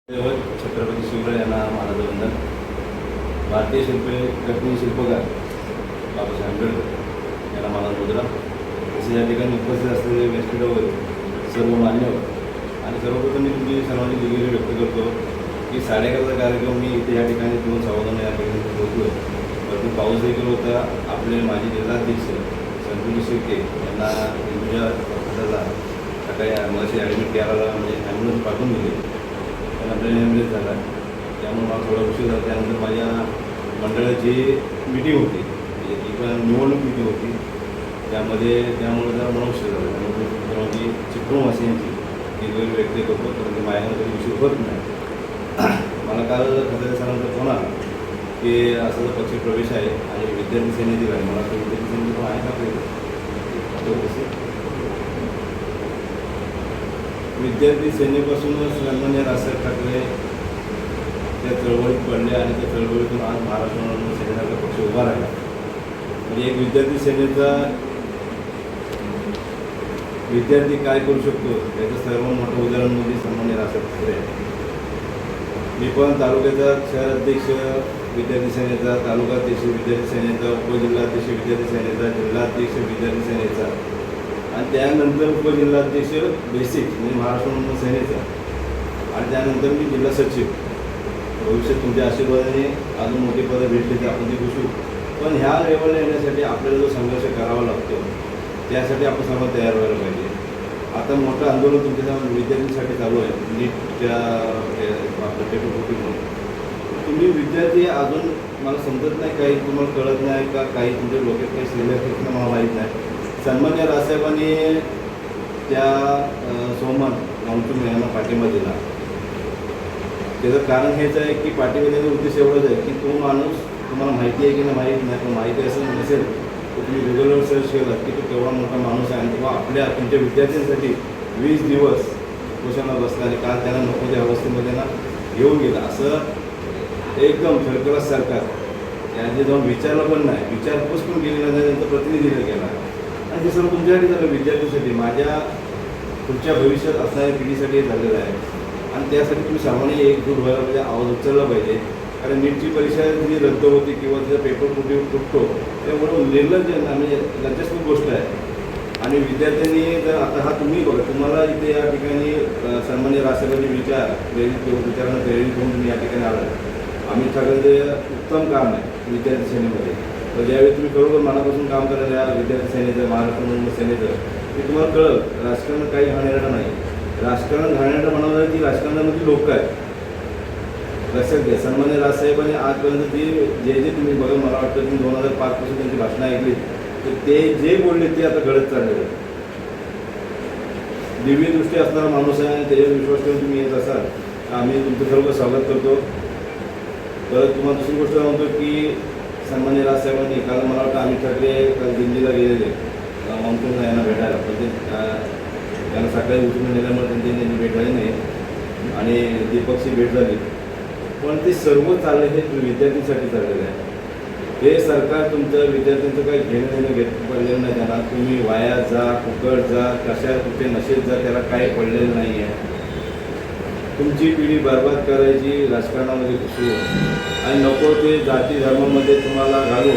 छत्रपती शिवराय यांना मानाचं वंदन. भारतीय शिल्पकार बाबासाहेब आंबेडकर यांना मानाचा मुद्रा. तसे या ठिकाणी उपस्थित असलेले व्यासपीठावर सर्व मान्यवर आणि सर्वप्रथम मी तुमची सर्वांची दिलगिरी व्यक्त करतो की 11:30चा कार्यक्रम मी इथे या ठिकाणी 2:15 या ठिकाणी पोहोचलो. परंतु पाऊस देखील होता. आपले माजी जिल्हाध्यक्ष संतोष शिर्के यांना तुमच्या पक्षाला सकाळी मगाशी ॲडमिट करायला म्हणजे ॲम्ब्युलन्स पाठवून दिली. आपल्याला ॲम्ब्युलन्स झाला त्यामुळे मला थोडा उशीर झाला. त्यानंतर माझ्या मंडळाची मीटिंग होती, म्हणजे ती पण निवडणूक मीटिंग होती. त्यामुळे जरा मला उशीर झाला. त्यामुळे माझी चिपळूणवासियांची दिलगिरी व्यक्त करतो, परंतु माझ्यामध्ये उशीर होत नाही. मला काल खताच्या सरांचा फोन आला की असा पक्ष प्रवेश आहे आणि विद्यार्थी सेनेतील आहे. मला तो विद्यार्थी सेनेचं पण आहे का आपल्याकडे? विद्यार्थी सेनेपासूनच सन्माननीय राजसाहेब ठाकरे त्या चळवळीत पडले आणि त्या चळवळीतून आज महाराष्ट्र सेनेचा पक्ष उभा राहिला. म्हणजे एक विद्यार्थी सेनेचा विद्यार्थी काय करू शकतो याचं सर्वात मोठं उदाहरण म्हणजे सन्माननीय राजसाहेब ठाकरे आहे. मी पण तालुक्याचा शहराध्यक्ष विद्यार्थी सेनेचा, तालुकाध्यक्ष विद्यार्थी सेनेचा, उपजिल्हाध्यक्ष विद्यार्थी सेनेचा, जिल्हाध्यक्ष विद्यार्थी सेनेचा आणि त्यानंतर उपजिल्हाध्यक्ष बेसिक म्हणजे महाराष्ट्र सेनेचा आणि त्यानंतर मी जिल्हा सचिव. भविष्यात तुमच्या आशीर्वादाने अजून मोठी पदं भेटली तर आपण ती घुसू. पण ह्या लेवलला येण्यासाठी आपल्याला जो संघर्ष करावा लागतो त्यासाठी आपण सर्व तयार व्हायला पाहिजे. आता मोठं आंदोलन तुमच्या विद्यार्थ्यांसाठी चालू आहे नीटच्या आपलं पेपर. तुम्ही विद्यार्थी अजून मला समजत नाही, काही तुम्हाला कळत नाही का, काही तुमच्या डोक्यात काही सिलेक्ट मला माहीत नाही. सन्मान्य राजसाहेबांनी त्या सोमन गावचून यांना पाठिंबा दिला. त्याचं कारण हेच आहे की पाठिंबा देण्याचा उद्देश एवढाच आहे की तो माणूस तुम्हाला माहिती आहे की नाही माहीत नाही, पण माहिती असं नसेल तर तुम्ही गुगलवर सर्च केलं की तो केवढा मोठा माणूस आहे आणि किंवा तुमच्या विद्यार्थ्यांसाठी 20 दिवस उपोषणाला बसला आणि काल त्यांना नको त्या अवस्थेमध्ये ना घेऊन गेला. असं एकदम थर्ड सरकार त्यांनी जाऊन विचारलं पण नाही, विचारपूस पण केली नाही, त्यांचा प्रतिनिधीला केला. आणि हे सर्व तुमच्यासाठी झालं, विद्यार्थ्यांसाठी, माझ्या पुढच्या भविष्यात असणाऱ्या पिढीसाठी झालेलं आहे. आणि त्यासाठी तुम्ही सर्वांनी एकजूट व्हायला पाहिजे, आवाज उचलला पाहिजे. कारण नीटची परीक्षा जी रद्द होती किंवा तिचा पेपर कुठे तुटतो त्यामुळे निर्लज्ज म्हणजे लज्जास्पद गोष्ट आहे. आणि विद्यार्थ्यांनी जर आता हा तुम्ही बघा, तुम्हाला इथे या ठिकाणी सन्माननीय राष्ट्रपती विचारांना प्रेरित होऊन तुम्ही या ठिकाणी आला. अमित ठाकरेंचे उत्तम काम आहे विद्यार्थी सेनेमध्ये. तर ज्यावेळी तुम्ही खरोखर मनापासून काम करायला या विद्यार्थी सेनेचं, महाराष्ट्र सेनेचं, ते तुम्हाला कळलं राजकारण काही घाणेरडं नाही. राजकारण घाणेरडं म्हणावं की राजकारणामध्ये लोक आहेत. लक्षात घ्या, सन्मान्य राजसाहेबांनी आजपर्यंत जे तुम्ही बघा, मला वाटतं तुम्ही 2005 पासून त्यांची भाषणं ऐकली तर ते जे बोलले ते आता घडत चाललेलं आहे. दिव्य दृष्टी असणारा माणूस आहे आणि त्याच्यावर विश्वास ठेवून तुम्ही येत असाल आम्ही तुमचं सर्व स्वागत करतो. परत तुम्हाला दुसरी गोष्ट सांगतो की सन्मान्य राजसाहेबांनी काल मला वाटतं अमित ठाकरे काल दिल्लीला गेलेले मॉन्सून यांना भेटायला, पण ते त्यांना सकाळी उठून नेल्यामुळे त्यांची भेट झाली नाही आणि दीपकची भेट झाली. पण ते सर्व चालले हे विद्यार्थ्यांसाठी चाललेलं आहे. हे सरकार तुमचं विद्यार्थ्यांचं काही घेणं देणं पडलेलं नाही. त्यांना तुम्ही वाया जा, फुकट जा, कशा कुठे नशेत जा, त्याला काही पडलेलं नाही आहे. तुमची पिढी बरबाद करायची राजकारणामध्ये घुसू आणि नको ते जाती धर्मामध्ये तुम्हाला घालू